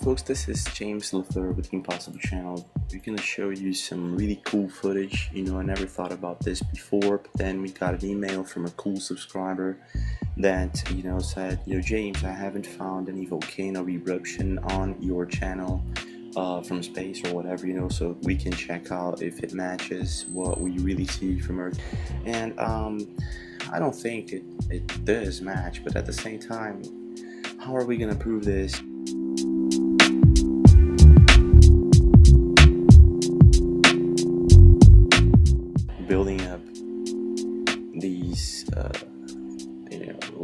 Folks, this is James Luther with the Impossible Channel. We're going to show you some really cool footage. I never thought about this before, but then we got an email from a cool subscriber that, said, James, I haven't found any volcano eruption on your channel from space or whatever, so we can check out if it matches what we really see from Earth. And I don't think it does match, but at the same time, how are we going to prove this? Building up these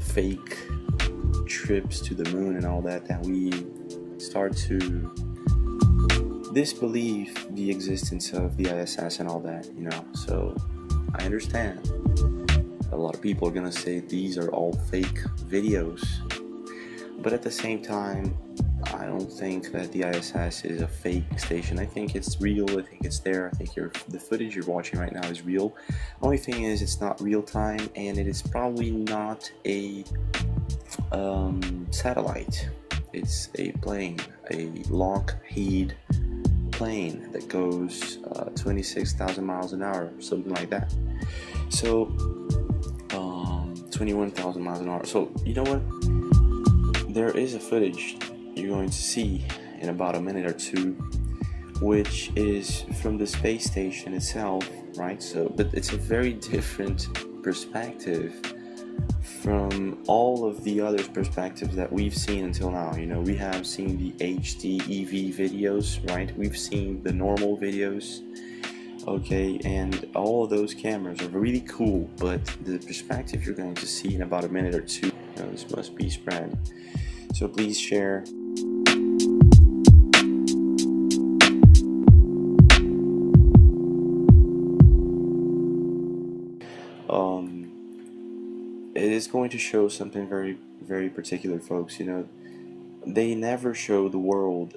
fake trips to the moon and all that we start to disbelieve the existence of the ISS and all that, so I understand a lot of people are gonna say these are all fake videos, but at the same time I don't think that the ISS is a fake station. I think it's real. I think it's there. I think the footage you're watching right now is real. Only thing is it's not real time, and it is probably not a satellite. It's a plane, a Lockheed plane that goes 26,000 miles an hour, something like that. So 21,000 miles an hour. So you know what? There is a footage you're going to see in about a minute or two, which is from the space station itself, right? But it's a very different perspective from all of the other perspectives that we've seen until now. We have seen the HD EV videos, right? We've seen the normal videos, okay, and all of those cameras are really cool, but the perspective you're going to see in about a minute or two, this must be spread. So please share. It is going to show something very, very particular, folks. They never show the world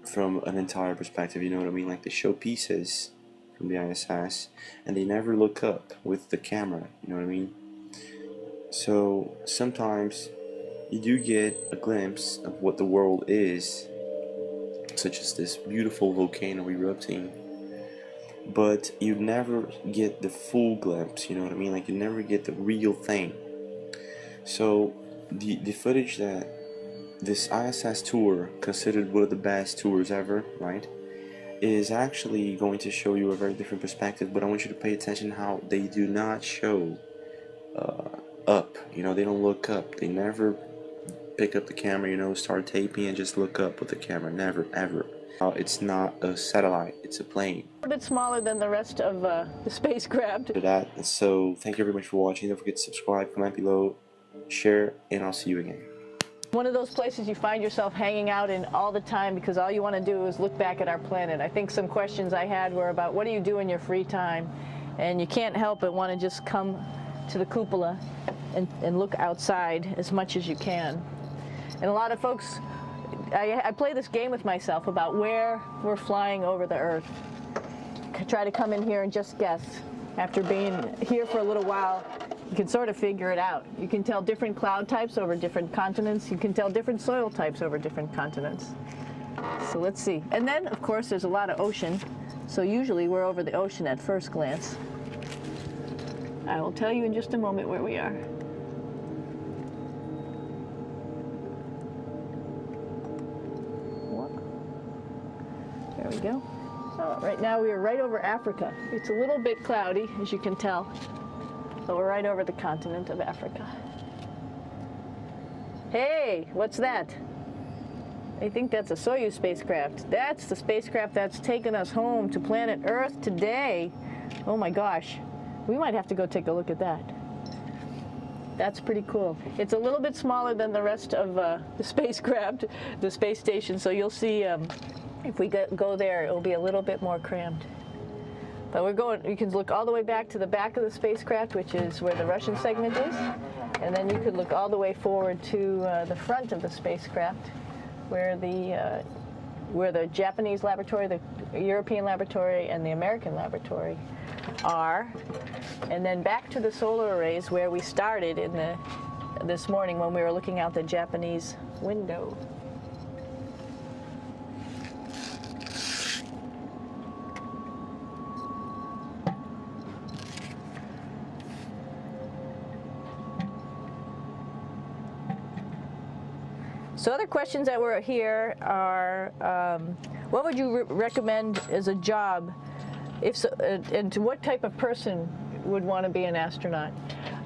from an entire perspective, you know what I mean? Like, they show pieces from the ISS, and they never look up with the camera, you know what I mean? So sometimes you do get a glimpse of what the world is, such as this beautiful volcano erupting, but you never get the full glimpse, you know what I mean? Like, you never get the real thing. So the footage that this ISS tour, considered one of the best tours ever, right, is actually going to show you a very different perspective. But I want you to pay attention how they do not show up, they don't look up. They never pick up the camera, start taping and just look up with the camera. Never, ever. It's not a satellite, it's a plane. A bit smaller than the rest of the spacecraft. So thank you very much for watching. Don't forget to subscribe, comment below, share, and I'll see you again. One of those places you find yourself hanging out in all the time because all you want to do is look back at our planet. I think some questions I had were about what do you do in your free time, and you can't help but want to just come to the cupola and look outside as much as you can. And a lot of folks, I play this game with myself about where we're flying over the Earth. Try to come in here and just guess. After being here for a little while, you can sort of figure it out. You can tell different cloud types over different continents. You can tell different soil types over different continents. So let's see. And then, of course, there's a lot of ocean. So usually we're over the ocean at first glance. I will tell you in just a moment where we are. There we go. Oh, right now we are right over Africa. It's a little bit cloudy, as you can tell, but we're right over the continent of Africa. Hey, what's that? I think that's a Soyuz spacecraft. That's the spacecraft that's taken us home to planet Earth today. Oh my gosh. We might have to go take a look at that. That's pretty cool. It's a little bit smaller than the rest of the spacecraft, the space station, so you'll see if we go there, it'll be a little bit more crammed. But you can look all the way back to the back of the spacecraft, which is where the Russian segment is, and then you could look all the way forward to the front of the spacecraft, where the Japanese laboratory, the European laboratory, and the American laboratory are, and then back to the solar arrays where we started this morning when we were looking out the Japanese window. So other questions that were here are, what would you recommend as a job, if so, and to what type of person would want to be an astronaut?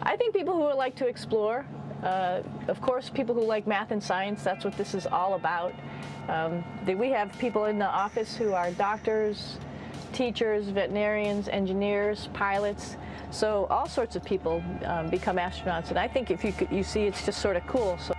I think people who would like to explore. Of course, people who like math and science, that's what this is all about. We have people in the office who are doctors, teachers, veterinarians, engineers, pilots. So all sorts of people become astronauts. And I think if you see, it's just sort of cool. So.